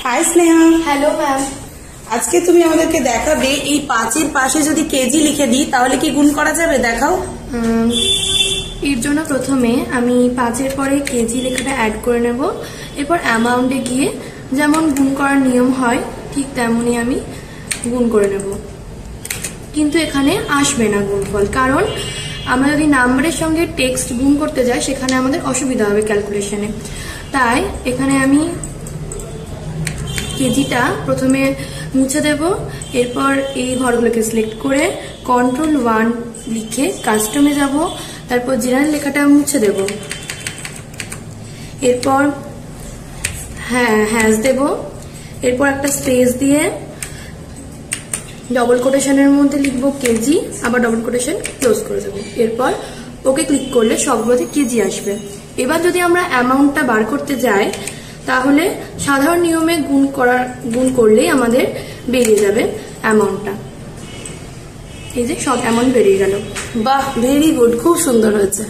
High Sneha. Hello ma'am. আজকে তুমি আমাদেরকে দেখাবে এই 5-এর পাশে যদি কেজি লিখে দিই তাহলে কি গুণ করা যাবে, দেখাও। এর জন্য প্রথমে আমি 5-এর পরে কেজি লেখাটা অ্যাড করে নেব। এরপর অ্যামাউন্টে গিয়ে যেমন গুণ করার নিয়ম হয় ঠিক তেমনই আমি গুণ করে নেব, কিন্তু এখানে আসবে না গুণফল, কারণ আমরা যদি নাম্বারের সঙ্গে টেক্সট গুণ করতে যাই সেখানে আমাদের অসুবিধা হবে ক্যালকুলেশনে। তাই এখানে আমি কেজিটা প্রথমে মুছে দেব। এরপর এই ঘরগুলোকে সিলেক্ট করে Ctrl+1 লিখে কাস্টমে যাব। তারপর জেনারেল লেখাটা মুছে দেব। এরপর হ্যাশ দেব। এরপর একটা স্পেস দিয়ে ডবল কোটেশনের মধ্যে লিখবো কেজি, আবার ডবল কোটেশন ক্লোজ করে দেবো। এরপর ওকে ক্লিক করলে সবগুলোতে কেজি আসবে। এবার যদি আমরা অ্যামাউন্টটা বার করতে যাই তাহলে সাধারণ নিয়মে গুণ করলেই আমাদের বেরিয়ে যাবে অ্যামাউন্টটা। এই যে সব অ্যামাউন্ট বেরিয়ে গেল। বাহ, ভেরি গুড, খুব সুন্দর হয়েছে।